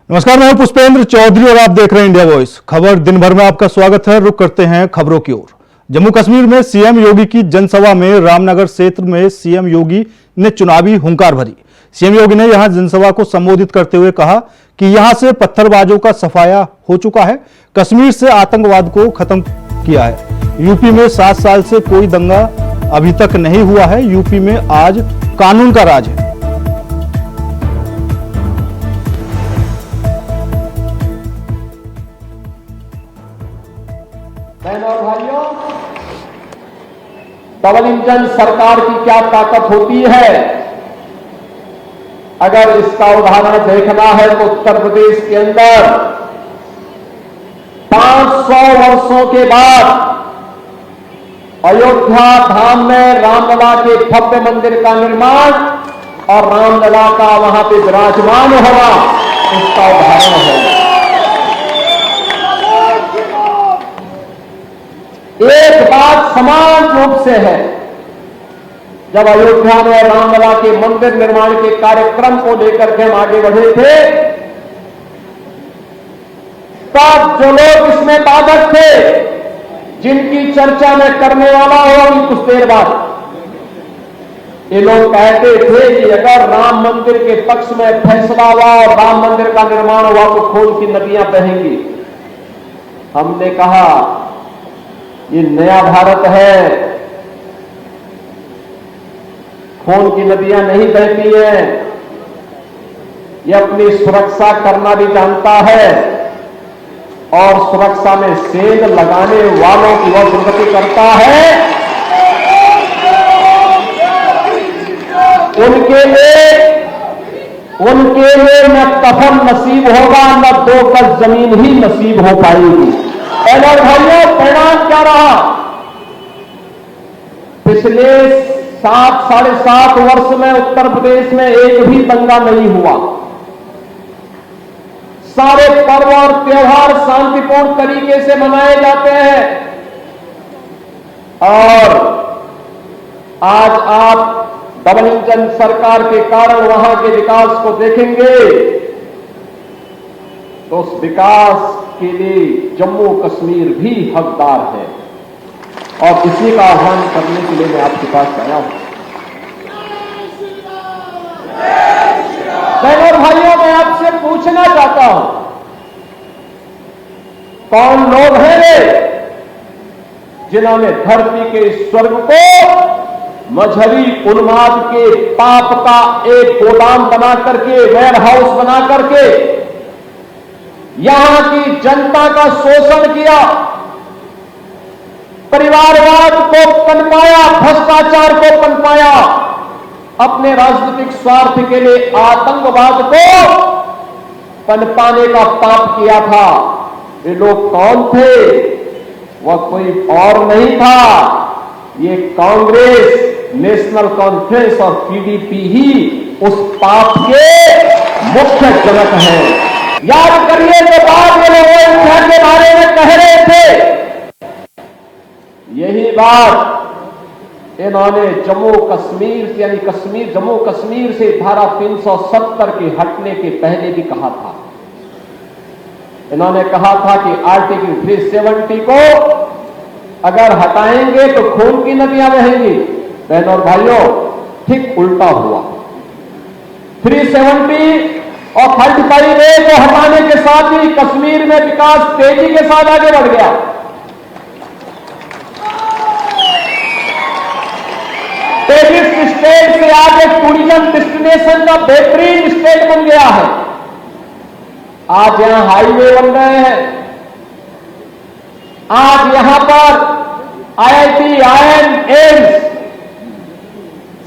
नमस्कार, मैं पुष्पेंद्र चौधरी और आप देख रहे हैं इंडिया वॉइस खबर। दिन भर में आपका स्वागत है। रुक करते हैं खबरों की ओर। जम्मू कश्मीर में सीएम योगी की जनसभा में रामनगर क्षेत्र में सीएम योगी ने चुनावी हुंकार भरी। सीएम योगी ने यहां जनसभा को संबोधित करते हुए कहा कि यहां से पत्थरबाजों का सफाया हो चुका है। कश्मीर से आतंकवाद को खत्म किया है। यूपी में 7 साल से कोई दंगा अभी तक नहीं हुआ है। यूपी में आज कानून का राज है। बहनों और भाइयों, डबल इंजन सरकार की क्या ताकत होती है, अगर इसका उदाहरण देखना है तो उत्तर प्रदेश के अंदर 500 वर्षों के बाद अयोध्या धाम में रामलला के भव्य मंदिर का निर्माण और रामलला का वहां पे विराजमान होना इसका उदाहरण है। एक बात समान रूप से है, जब अयोध्या में रामलला के मंदिर निर्माण के कार्यक्रम को लेकर के हम आगे बढ़े थे, तब जो लोग इसमें बाधक थे, जिनकी चर्चा मैं करने वाला हूं अभी कुछ देर बाद, ये लोग कहते थे कि अगर राम मंदिर के पक्ष में फैसला हुआ और राम मंदिर का निर्माण हुआ तो खून की नदियां बहेंगी। हमने कहा ये नया भारत है, खून की नदियां नहीं बहती हैं। ये अपनी सुरक्षा करना भी जानता है और सुरक्षा में सेंध लगाने वालों की वह दुर्गति करता है। उनके लिए न कफन नसीब होगा, न 2 गज जमीन ही नसीब हो पाएगी। और भाइयों, परिणाम क्या रहा? पिछले 7 साढ़े 7 वर्ष में उत्तर प्रदेश में एक भी दंगा नहीं हुआ। सारे पर्व और त्योहार शांतिपूर्ण तरीके से मनाए जाते हैं। और आज आप डबल इंजन सरकार के कारण वहां के विकास को देखेंगे तो उस विकास के लिए जम्मू कश्मीर भी हकदार है। और इसी का आह्वान करने के लिए मैं आपके पास आया हूं। बहनों और भाइयों, मैं आपसे पूछना चाहता हूं, कौन लोग हैं वे जिन्होंने धरती के स्वर्ग को मजहबी उन्माद के पाप का एक गोदाम बना करके, वेयर हाउस बना करके यहां की जनता का शोषण किया, परिवारवाद को पनपाया, भ्रष्टाचार को पनपाया, अपने राजनीतिक स्वार्थ के लिए आतंकवाद को पनपाने का पाप किया था। ये लोग कौन थे? वह कोई और नहीं था, ये कांग्रेस, नेशनल कॉन्फ्रेंस और पीडीपी ही उस पाप के मुख्य जनक हैं। याद करिए जो बात ये लोग अयोध्या के बारे में कह रहे थे, यही बात इन्होंने जम्मू कश्मीर यानी जम्मू कश्मीर से धारा 370 के हटने के पहले भी कहा था। इन्होंने कहा था कि आर्टिकल 370 को अगर हटाएंगे तो खून की नदियां बहेंगी। बहनों और भाइयों, ठीक उल्टा हुआ। 370 और 35A को हटाने के साथ ही कश्मीर में विकास तेजी के साथ आगे बढ़ गया। स्टेट से आज एक टूरिज्म डेस्टिनेशन का बेहतरीन स्टेट बन गया है। आज यहां हाईवे बन रहे हैं, आज यहां पर IIT, IIM, एम्स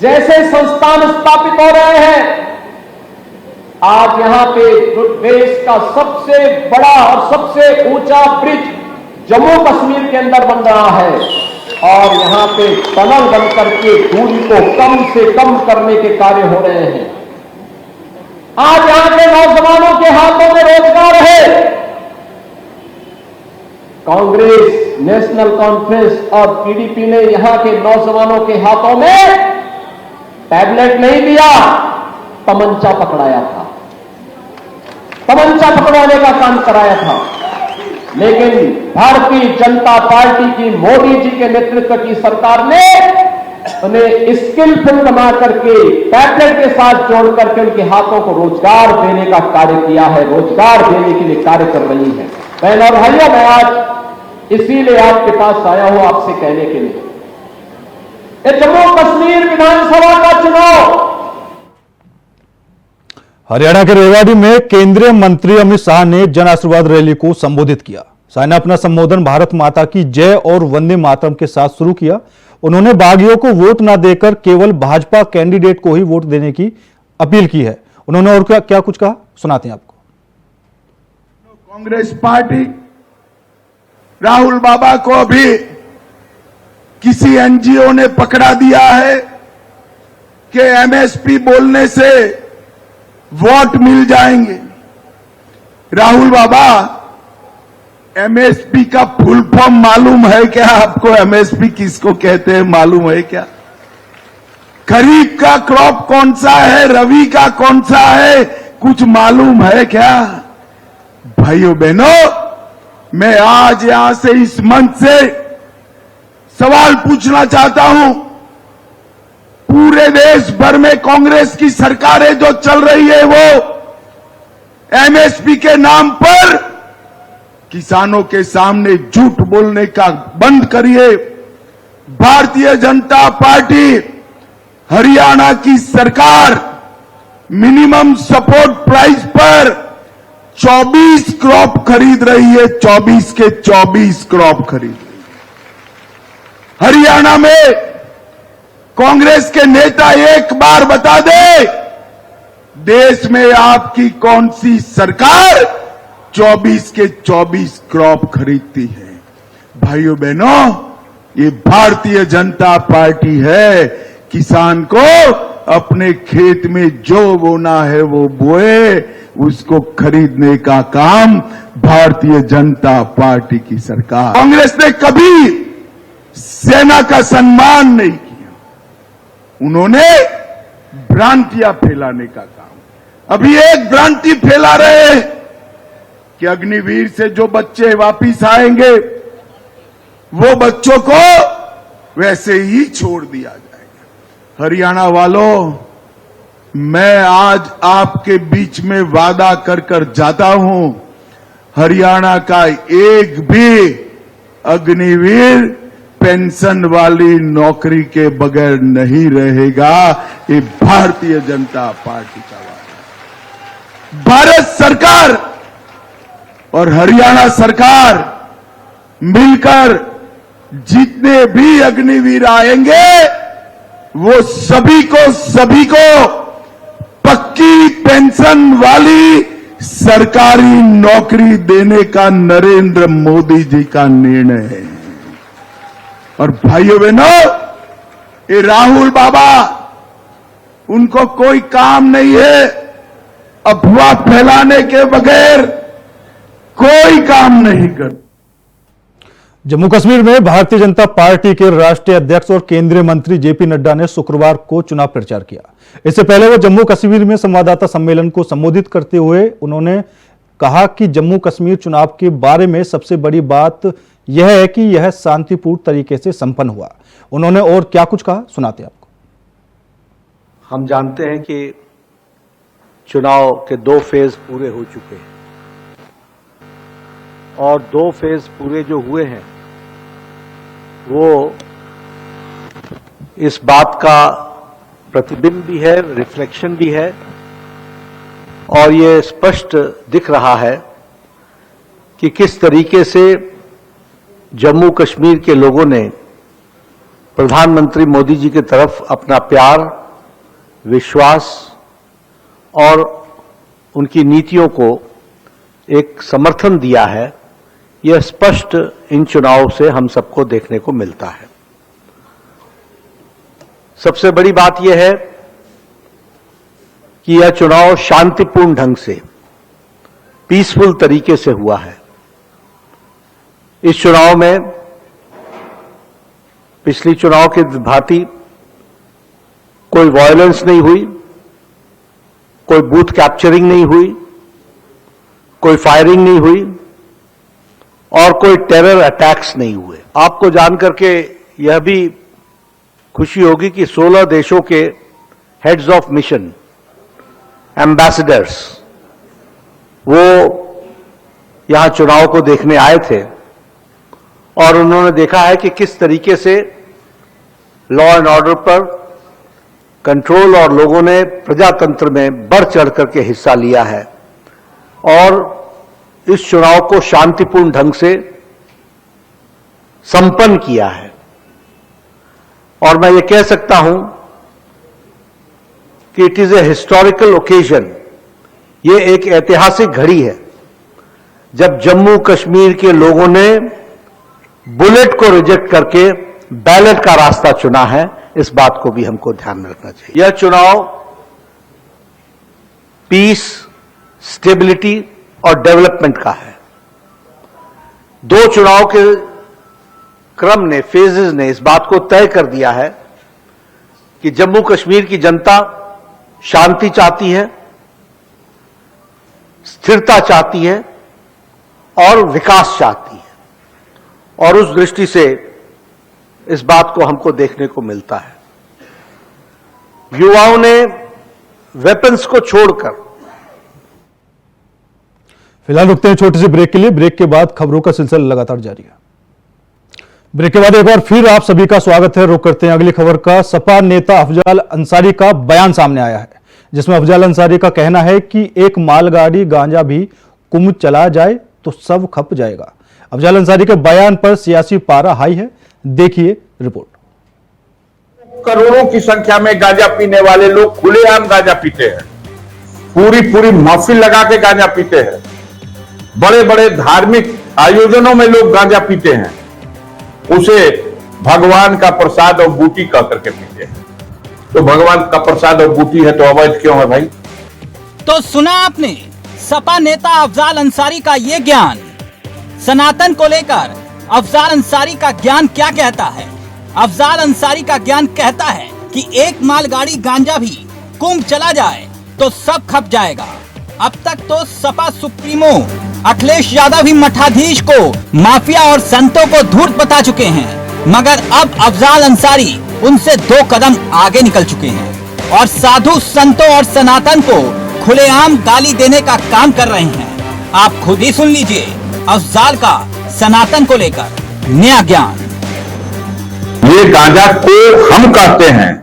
जैसे संस्थान स्थापित हो रहे हैं। आज यहां पे देश का सबसे बड़ा और सबसे ऊंचा ब्रिज जम्मू कश्मीर के अंदर बन रहा है और यहां पे टनल बनकर के दूरी को कम से कम करने के कार्य हो रहे हैं। आज यहां के नौजवानों के हाथों में रोजगार है। कांग्रेस, नेशनल कॉन्फ्रेंस और पीडीपी ने यहां के नौजवानों के हाथों में टैबलेट नहीं दिया, तमंचा पकड़ाया था। तमंचा पकड़वाने का काम कराया था। लेकिन भारतीय जनता पार्टी की मोदी जी के नेतृत्व की सरकार ने उन्हें स्किलफुल बना करके टैबलेट के साथ जोड़ करके उनके हाथों को रोजगार देने का कार्य किया है, रोजगार देने के लिए कार्य कर रही है। बहन और भाइयों, मैं आज इसीलिए आपके पास आया हूं आपसे कहने के लिए, ये जम्मू कश्मीर विधानसभा का चुनाव हरियाणा के रेवाड़ी में केंद्रीय मंत्री अमित शाह ने जन आशीर्वाद रैली को संबोधित किया। शाह ने अपना संबोधन भारत माता की जय और वंदे मातरम के साथ शुरू किया। उन्होंने बागियों को वोट न देकर केवल भाजपा कैंडिडेट को ही वोट देने की अपील की है। उन्होंने और क्या कुछ कहा, सुनाते हैं आपको। कांग्रेस पार्टी राहुल बाबा को अभी किसी एनजीओ ने पकड़ा दिया है कि एमएसपी बोलने से वोट मिल जाएंगे। राहुल बाबा, एमएसपी का फुल फॉर्म मालूम है क्या आपको? एमएसपी किसको कहते हैं मालूम है क्या? खरीफ का क्रॉप कौन सा है, रबी का कौन सा है, कुछ मालूम है क्या? भाइयों बहनों, मैं आज यहां से इस मंच से सवाल पूछना चाहता हूं। पूरे देश भर में कांग्रेस की सरकारें जो चल रही है वो एमएसपी के नाम पर किसानों के सामने झूठ बोलने का बंद करिए। भारतीय जनता पार्टी हरियाणा की सरकार मिनिमम सपोर्ट प्राइस पर 24 क्रॉप खरीद रही है, 24 के 24 क्रॉप खरीद रही है। हरियाणा में कांग्रेस के नेता एक बार बता दे, देश में आपकी कौन सी सरकार 24 के 24 क्रॉप खरीदती है? भाइयों बहनों, ये भारतीय जनता पार्टी है। किसान को अपने खेत में जो बोना है वो बोए, उसको खरीदने का काम भारतीय जनता पार्टी की सरकार। कांग्रेस ने कभी सेना का सम्मान नहीं किया। उन्होंने भ्रांतियां फैलाने का काम। अभी एक भ्रांति फैला रहे हैं कि अग्निवीर से जो बच्चे वापिस आएंगे वो बच्चों को वैसे ही छोड़ दिया जाएगा। हरियाणा वालों, मैं आज आपके बीच में वादा कर जाता हूं, हरियाणा का एक भी अग्निवीर पेंशन वाली नौकरी के बगैर नहीं रहेगा। ये भारतीय जनता पार्टी का वादा। भारत सरकार और हरियाणा सरकार मिलकर जितने भी अग्निवीर आएंगे वो सभी को पक्की पेंशन वाली सरकारी नौकरी देने का नरेंद्र मोदी जी का निर्णय है। और भाइयों बहनों, ये राहुल बाबा, उनको कोई काम नहीं है अफवाह फैलाने के बगैर, कोई काम नहीं करते। जम्मू कश्मीर में भारतीय जनता पार्टी के राष्ट्रीय अध्यक्ष और केंद्रीय मंत्री जेपी नड्डा ने शुक्रवार को चुनाव प्रचार किया। इससे पहले वो जम्मू कश्मीर में संवाददाता सम्मेलन को संबोधित करते हुए उन्होंने कहा कि जम्मू कश्मीर चुनाव के बारे में सबसे बड़ी बात यह है कि यह शांतिपूर्ण तरीके से संपन्न हुआ। उन्होंने और क्या कुछ कहा, सुनाते हैं आपको। हम जानते हैं कि चुनाव के 2 फेज पूरे हो चुके हैं और 2 फेज पूरे जो हुए हैं वो इस बात का प्रतिबिंब भी है, रिफ्लेक्शन भी है और ये स्पष्ट दिख रहा है कि किस तरीके से जम्मू कश्मीर के लोगों ने प्रधानमंत्री मोदी जी की तरफ अपना प्यार, विश्वास और उनकी नीतियों को एक समर्थन दिया है। यह स्पष्ट इन चुनावों से हम सबको देखने को मिलता है। सबसे बड़ी बात यह है कि यह चुनाव शांतिपूर्ण ढंग से, पीसफुल तरीके से हुआ है। इस चुनाव में पिछली चुनाव के भांति कोई वायलेंस नहीं हुई, कोई बूथ कैप्चरिंग नहीं हुई, कोई फायरिंग नहीं हुई और कोई टेरर अटैक्स नहीं हुए। आपको जानकर के यह भी खुशी होगी कि 16 देशों के हेड्स ऑफ मिशन, एम्बेसडर्स, वो यहां चुनाव को देखने आए थे और उन्होंने देखा है कि किस तरीके से लॉ एंड ऑर्डर पर कंट्रोल और लोगों ने प्रजातंत्र में बढ़ चढ़ करके हिस्सा लिया है और इस चुनाव को शांतिपूर्ण ढंग से संपन्न किया है। और मैं ये कह सकता हूं कि it is a historical occasion, ये एक ऐतिहासिक घड़ी है जब जम्मू कश्मीर के लोगों ने बुलेट को रिजेक्ट करके बैलेट का रास्ता चुना है। इस बात को भी हमको ध्यान में रखना चाहिए। यह चुनाव पीस, स्टेबिलिटी और डेवलपमेंट का है। दो चुनाव के क्रम ने, फेजेस ने इस बात को तय कर दिया है कि जम्मू कश्मीर की जनता शांति चाहती है, स्थिरता चाहती है और विकास चाहती है और उस दृष्टि से इस बात को हमको देखने को मिलता है। युवाओं ने वेपन्स को छोड़कर, फिलहाल रुकते हैं छोटी सी ब्रेक के लिए। ब्रेक के बाद खबरों का सिलसिला लगातार जारी है। ब्रेक के बाद एक बार फिर आप सभी का स्वागत है। रुक करते हैं अगली खबर का। सपा नेता अफजाल अंसारी का बयान सामने आया है, जिसमें अफजाल अंसारी का कहना है कि एक मालगाड़ी गांजा भी कुंभ चला जाए तो सब खप जाएगा। अफजाल अंसारी के बयान पर सियासी पारा हाई है। देखिए रिपोर्ट। करोड़ों की संख्या में गांजा पीने वाले लोग खुलेआम गांजा पीते हैं, पूरी महफिल लगा के गांजा पीते हैं, बड़े बड़े धार्मिक आयोजनों में लोग गांजा पीते हैं, उसे भगवान का प्रसाद और बूटी कह करके पीते हैं। तो भगवान का प्रसाद और बूटी है तो अवैध क्यों है भाई? तो सुना आपने सपा नेता अफजाल अंसारी का ये ज्ञान। सनातन को लेकर अफजाल अंसारी का ज्ञान क्या कहता है? अफजाल अंसारी का ज्ञान कहता है कि एक मालगाड़ी गांजा भी कुंभ चला जाए तो सब खप जाएगा। अब तक तो सपा सुप्रीमो अखिलेश यादव ही मठाधीश को माफिया और संतों को धूर्त बता चुके हैं, मगर अब अफजाल अंसारी उनसे 2 कदम आगे निकल चुके हैं और साधु संतों और सनातन को खुलेआम गाली देने का काम कर रहे हैं। आप खुद ही सुन लीजिए अफजाल का सनातन को लेकर नया ज्ञान। ये गांजा को हम कहते हैं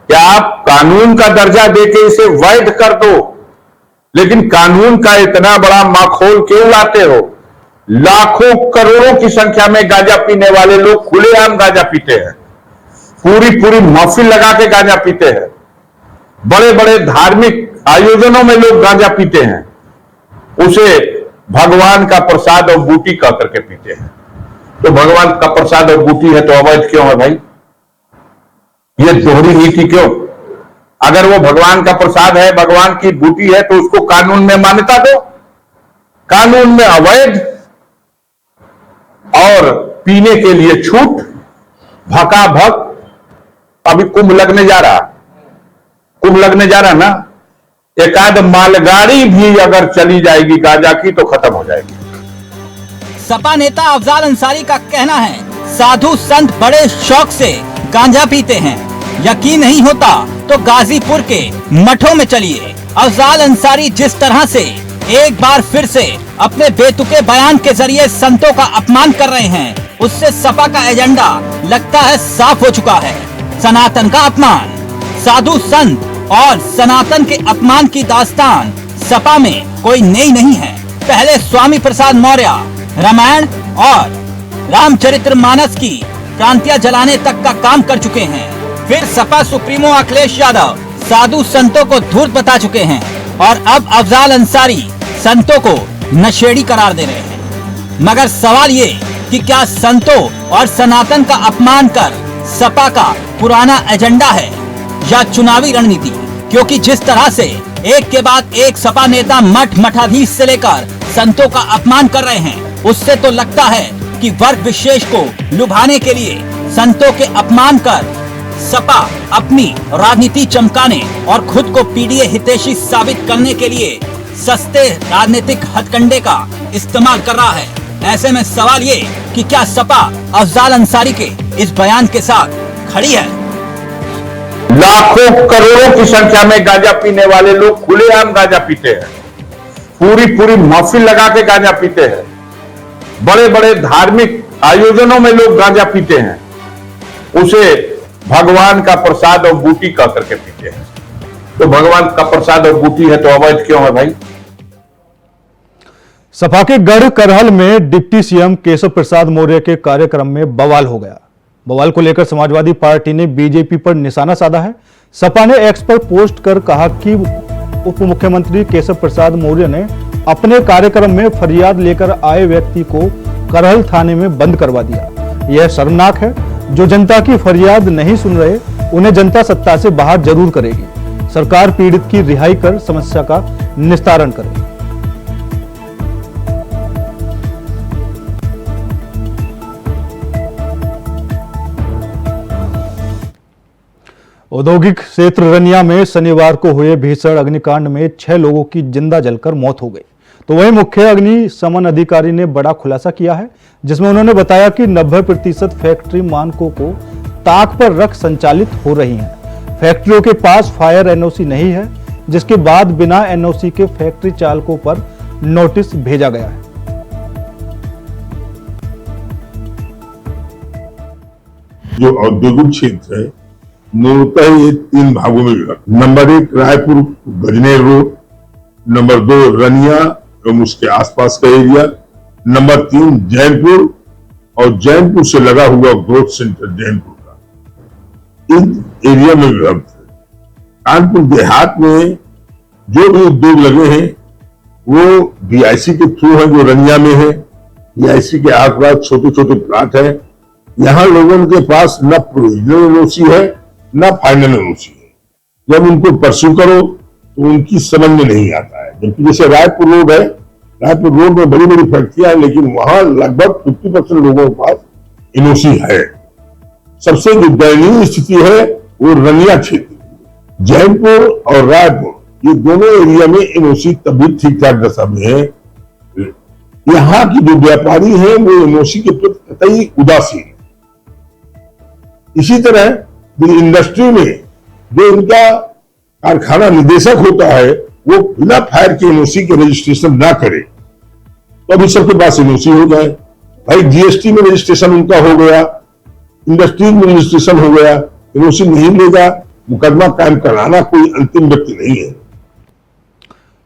कि आप कानून का दर्जा देके इसे वैध कर दो, लेकिन कानून का इतना बड़ा माखौल क्यों लाते हो? लाखों करोड़ों की संख्या में गांजा पीने वाले लोग खुलेआम गांजा पीते हैं, पूरी महफिल लगा के गांजा पीते हैं, बड़े बड़े धार्मिक आयोजनों में लोग गांजा पीते हैं, उसे भगवान का प्रसाद और बूटी कह करके पीते हैं। तो भगवान का प्रसाद और बूटी है तो अवैध क्यों है भाई? ये दोहरी नीति क्यों? अगर वो भगवान का प्रसाद है, भगवान की बूटी है, तो उसको कानून में मान्यता दो। कानून में अवैध और पीने के लिए छूट, भकाभक। अभी कुंभ लगने जा रहा ना, एकाध मालगाड़ी भी अगर चली जाएगी गांजा की तो खत्म हो जाएगी। सपा नेता अफजाल अंसारी का कहना है साधु संत बड़े शौक से गांजा पीते हैं। यकीन नहीं होता तो गाजीपुर के मठों में चलिए। अफजाल अंसारी जिस तरह से एक बार फिर से अपने बेतुके बयान के जरिए संतों का अपमान कर रहे हैं, उससे सपा का एजेंडा लगता है साफ हो चुका है। सनातन का अपमान, साधु संत और सनातन के अपमान की दास्तान सपा में कोई नई नहीं है। पहले स्वामी प्रसाद मौर्य रामायण और रामचरितमानस की क्रांतियां जलाने तक का काम कर चुके हैं। फिर सपा सुप्रीमो अखिलेश यादव साधु संतों को धूर्त बता चुके हैं और अब अफजाल अंसारी संतों को नशेड़ी करार दे रहे हैं। मगर सवाल ये कि क्या संतों और सनातन का अपमान कर सपा का पुराना एजेंडा है या चुनावी रणनीति? क्योंकि जिस तरह से एक के बाद एक सपा नेता मठाधीश से लेकर संतों का अपमान कर रहे हैं, उससे तो लगता है कि वर्ग विशेष को लुभाने के लिए संतों के अपमान कर सपा अपनी राजनीति चमकाने और खुद को पीडीए हितैषी साबित करने के लिए सस्ते राजनीतिक हथकंडे का इस्तेमाल कर रहा है। ऐसे में सवाल ये कि क्या सपा अफजाल अंसारी के इस बयान के साथ खड़ी है? लाखों करोड़ों की संख्या में गांजा पीने वाले लोग खुलेआम गांजा पीते हैं, पूरी महफिल लगा के गांजा पीते हैं, बड़े बड़े धार्मिक आयोजनों में लोग गांजा पीते हैं, उसे भगवान का प्रसाद और बूटी कह करके पीते हैं। तो भगवान का प्रसाद और बूटी है तो अवैध क्यों है भाई? सपा के गढ़ करहल में डिप्टी सीएम केशव प्रसाद मौर्य के कार्यक्रम में बवाल हो गया। बवाल को लेकर समाजवादी पार्टी ने बीजेपी पर निशाना साधा है। सपा ने एक्स पर पोस्ट कर कहा कि उप मुख्यमंत्री केशव प्रसाद मौर्य ने अपने कार्यक्रम में फरियाद लेकर आए व्यक्ति को करहल थाने में बंद करवा दिया। यह शर्मनाक है। जो जनता की फरियाद नहीं सुन रहे उन्हें जनता सत्ता से बाहर जरूर करेगी। सरकार पीड़ित की रिहाई कर समस्या का निस्तारण करे। औद्योगिक क्षेत्र रनिया में शनिवार को हुए भीषण अग्निकांड में 6 लोगों की जिंदा जलकर मौत हो गई। तो वहीं मुख्य अग्निशमन अधिकारी ने बड़ा खुलासा किया है, जिसमें उन्होंने बताया कि 90% फैक्ट्री मानकों को ताक पर रख संचालित हो रही हैं। फैक्ट्रियों के पास फायर एनओसी नहीं है, जिसके बाद बिना एनओसी के फैक्ट्री चालकों पर नोटिस भेजा गया है। जो औद्योगिक क्षेत्र है मूलतः ये 3 भागों में विभक्त। Number 1 Raipur Gajner road, number 2 Raniya एवं उसके आसपास का एरिया, नंबर 3 जैनपुर और जैनपुर से लगा हुआ ग्रोथ सेंटर जैनपुर का, इन एरिया में विभक्त है। कानपुर देहात में जो भी उद्योग लगे हैं वो बीआईसी के थ्रू है, जो रनिया में है। बीआईसी के आसपास छोटे छोटे प्लाट है। यहाँ लोगों के पास न प्रोविजनल एनओसी है न फाइनल एनओसी है। जब उनको परस्यू करो तो उनकी समझ में नहीं आता है। जबकि जैसे रायपुर रोड है, रायपुर रोड में बड़ी बड़ी फैक्ट्रियां हैं, लेकिन वहां लगभग 50% लोगों के पास एनओसी है। सबसे जो दयनीय स्थिति है वो रनिया क्षेत्र, जैनपुर और रायपुर, ये दोनों एरिया में एनओसी तभी ठीक ठाक दशा में है। यहाँ की जो व्यापारी हैं वो एनओसी के प्रति कतई उदासीन है। इसी तरह इंडस्ट्री में जो इनका कारखाना निदेशक होता है वो बिना फायर के एनओसी के रजिस्ट्रेशन ना करे, तो अभी सबके पास एनओसी हो जाए। भाई जीएसटी में रजिस्ट्रेशन उनका हो गया, इंडस्ट्री में रजिस्ट्रेशन हो गया, एनओसी नहीं लेगा, मुकदमा कायम कराना कोई अंतिम व्यक्ति नहीं है।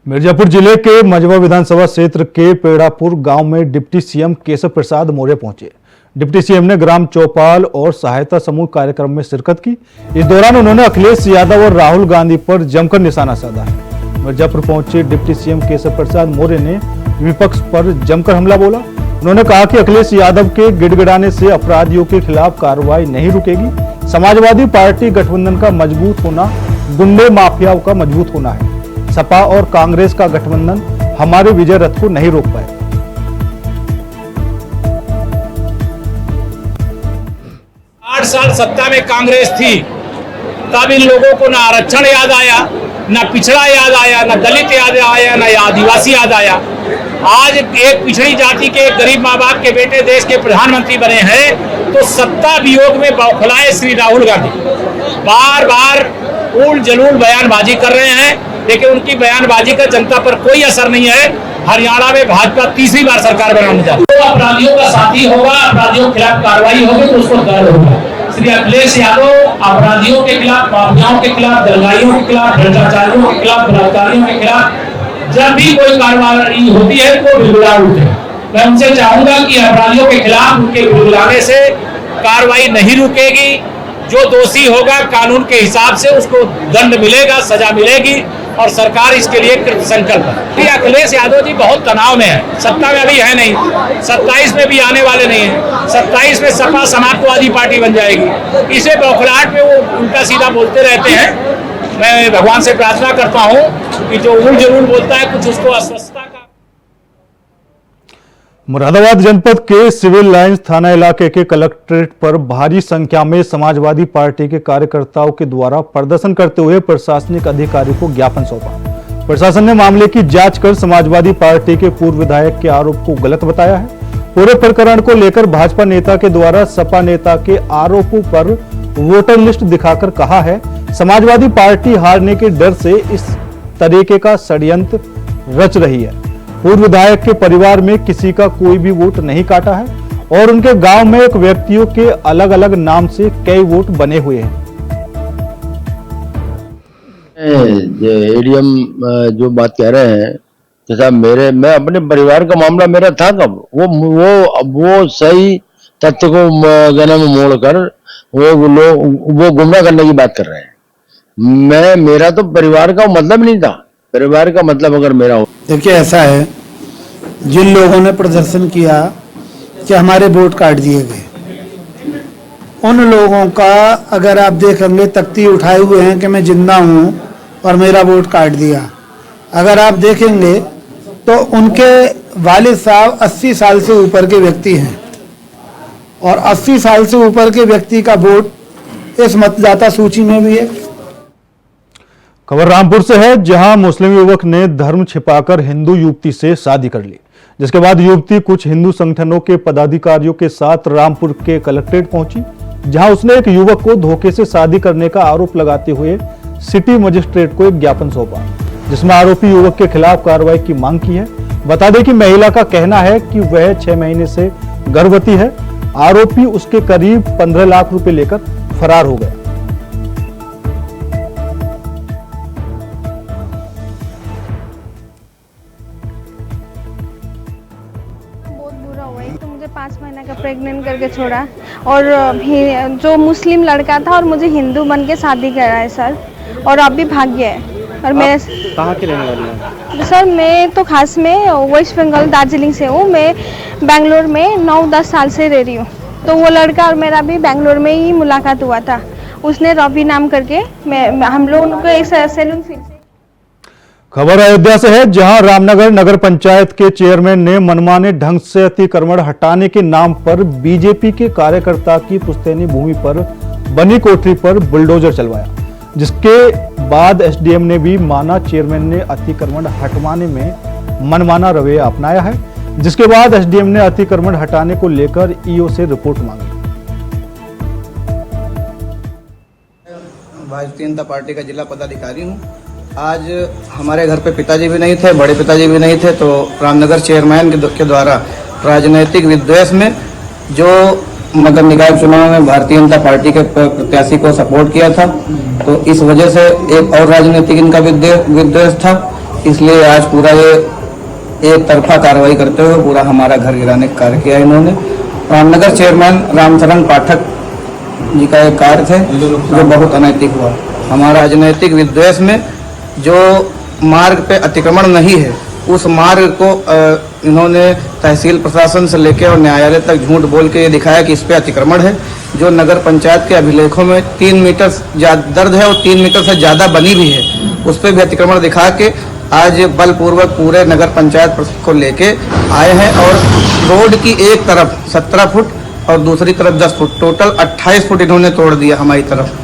मिर्जापुर जिले के मझवा विधानसभा क्षेत्र के पेड़ापुर गांव में डिप्टी सीएम केशव प्रसाद मौर्य पहुंचे। डिप्टी सीएम ने ग्राम चौपाल और सहायता समूह कार्यक्रम में शिरकत की। इस दौरान उन्होंने अखिलेश यादव और राहुल गांधी पर जमकर निशाना साधा है। मिर्जापुर पहुंचे डिप्टी सीएम केशव प्रसाद मौर्य ने विपक्ष पर जमकर हमला बोला। उन्होंने कहा कि अखिलेश यादव के गिड़गिड़ाने से अपराधियों के खिलाफ कार्रवाई नहीं रुकेगी। समाजवादी पार्टी गठबंधन का मजबूत होना गुंडे माफियाओं का मजबूत होना है। सपा और कांग्रेस का गठबंधन हमारे विजय रथ को नहीं रोक पाए। 8 साल सत्ता में कांग्रेस थी, तब इन लोगों को ना आरक्षण याद आया, ना पिछड़ा याद आया, ना दलित याद आया, ना आदिवासी याद आया। आज एक पिछड़ी जाति के गरीब माँ बाप के बेटे देश के प्रधानमंत्री बने हैं, तो सत्ता वियोग में बौखलाए श्री राहुल गांधी बार बार उल जलूल बयानबाजी कर रहे हैं, लेकिन उनकी बयानबाजी का जनता पर कोई असर नहीं है। हरियाणा में भाजपा तीसरी बार सरकार बनाने जा रही है। तो अपराधियों का साथी होगा, अपराधियों के खिलाफ कार्रवाई होगी तो उसको दर्द होगा। श्री अखिलेश यादव अपराधियों के खिलाफ, माफियाओं के खिलाफ, दलगाइयों के खिलाफ, भ्रष्टाचारियों के खिलाफ, बलात्कारियों के खिलाफ जब भी कोई कार्रवाई होती है तो बिलबिला उठे। मैं उनसे चाहूंगा कि अपराधियों के खिलाफ उनके बिलबिलाने से कार्रवाई नहीं रुकेगी। जो दोषी होगा कानून के हिसाब से उसको दंड मिलेगा, सजा मिलेगी और सरकार इसके लिए कृतसंकल्प है। अखिलेश यादव जी बहुत तनाव में है, सत्ता में अभी है नहीं, 27 में भी आने वाले नहीं है। 27 में सपा समाजवादी पार्टी बन जाएगी। इसे बौखलाहट में वो उल्टा सीधा बोलते रहते हैं। मैं भगवान से प्रार्थना करता हूँ कि जो उल जरूर बोलता है कुछ उसको अस्वस्थता का। मुरादाबाद जनपद के सिविल लाइंस थाना इलाके के कलेक्ट्रेट पर भारी संख्या में समाजवादी पार्टी के कार्यकर्ताओं के द्वारा प्रदर्शन करते हुए प्रशासनिक अधिकारी को ज्ञापन सौंपा। प्रशासन ने मामले की जांच कर समाजवादी पार्टी के पूर्व विधायक के आरोप को गलत बताया है। पूरे प्रकरण को लेकर भाजपा नेता के द्वारा सपा नेता के आरोपों पर वोटर लिस्ट दिखाकर कहा है, समाजवादी पार्टी हारने के डर से इस तरीके का षड्यंत्र रच रही है। पूर्व विधायक के परिवार में किसी का कोई भी वोट नहीं काटा है और उनके गांव में एक व्यक्तियों के अलग अलग नाम से कई वोट बने हुए हैं। एडीएम जो बात कह रहे हैं कि साहब मैं अपने परिवार का मामला मेरा था कब, वो सही तथ्य को गले में मोड़कर वो गुमराह करने की बात कर रहे हैं। मेरा तो परिवार का मतलब नहीं था। परिवार का मतलब अगर मेरा हो। देखिए ऐसा है, जिन लोगों ने प्रदर्शन किया कि हमारे वोट काट दिए गए, उन लोगों का अगर आप देखेंगे तख्ती उठाए हुए हैं कि मैं जिंदा हूं और मेरा वोट काट दिया। अगर आप देखेंगे तो उनके वालिद साहब 80 साल से ऊपर के व्यक्ति हैं और 80 साल से ऊपर के व्यक्ति का वोट इस मतदाता सूची में भी है। खबर रामपुर से है, जहां मुस्लिम युवक ने धर्म छिपाकर हिंदू युवती से शादी कर ली, जिसके बाद युवती कुछ हिंदू संगठनों के पदाधिकारियों के साथ रामपुर के कलेक्ट्रेट पहुंची, जहां उसने एक युवक को धोखे से शादी करने का आरोप लगाते हुए सिटी मजिस्ट्रेट को एक ज्ञापन सौंपा, जिसमें आरोपी युवक के खिलाफ कार्रवाई की मांग की है। बता दें कि महिला का कहना है कि वह 6 महीने से गर्भवती है। आरोपी उसके करीब 15 लाख रुपए लेकर फरार हो गया। बहुत बुरा हुआ है, तो मुझे 5 महीने का प्रेग्नेंट करके छोड़ा और जो मुस्लिम लड़का था और मुझे हिंदू बन के शादी करा है सर, और अब भी भाग गया है। और मैं कहाँ के रहने वाली हैं? सर मैं तो खास में वेस्ट बंगाल दार्जिलिंग से हूँ। मैं बेंगलोर में 9-10 साल से रह रही हूँ। तो वो लड़का और मेरा भी बेंगलोर में ही मुलाकात हुआ था। उसने रवि नाम करके हम लोगों को एक सैलून फीस। खबर अयोध्या से है, जहां रामनगर नगर पंचायत के चेयरमैन ने मनमाने ढंग से अतिक्रमण हटाने के नाम पर बीजेपी के कार्यकर्ता की पुश्तैनी भूमि पर बनी कोठरी पर बुलडोजर चलवाया, जिसके बाद एसडीएम ने भी माना चेयरमैन ने अतिक्रमण हटवाने में मनमाना रवैया अपनाया है, जिसके बाद एसडीएम ने अतिक्रमण हटाने को लेकर ईओ से रिपोर्ट मांगी। भारतीय जनता पार्टी का जिला पदाधिकारी हूँ। आज हमारे घर पे पिताजी भी नहीं थे, बड़े पिताजी भी नहीं थे, तो रामनगर चेयरमैन के द्वारा राजनीतिक विद्वेष में जो नगर निकाय चुनाव में भारतीय जनता पार्टी के प्रत्याशी को सपोर्ट किया था, तो इस वजह से एक और राजनीतिक इनका विद्वेष था। इसलिए आज पूरा ये एक तरफा कार्रवाई करते हुए पूरा हमारा घर गिराने का कार्य किया इन्होंने। रामनगर चेयरमैन रामचरण पाठक जी का एक कार्य थे जो बहुत अनैतिक हुआ। हमारा राजनीतिक विद्वेष में जो मार्ग पे अतिक्रमण नहीं है, उस मार्ग को इन्होंने तहसील प्रशासन से लेकर और न्यायालय तक झूठ बोल के ये दिखाया कि इस पे अतिक्रमण है। जो नगर पंचायत के अभिलेखों में 3 मीटर दर्ज है और 3 मीटर से ज्यादा बनी भी है, उस पर भी अतिक्रमण दिखा के आज बलपूर्वक पूरे नगर पंचायत को लेके आए हैं। और रोड की एक तरफ 17 फुट और दूसरी तरफ 10 फुट, टोटल 28 फुट इन्होंने तोड़ दिया हमारी तरफ।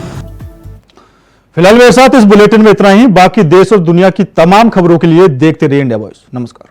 फिलहाल मेरे साथ इस बुलेटिन में इतना ही। बाकी देश और दुनिया की तमाम खबरों के लिए देखते रहिए इंडिया वॉइस। नमस्कार।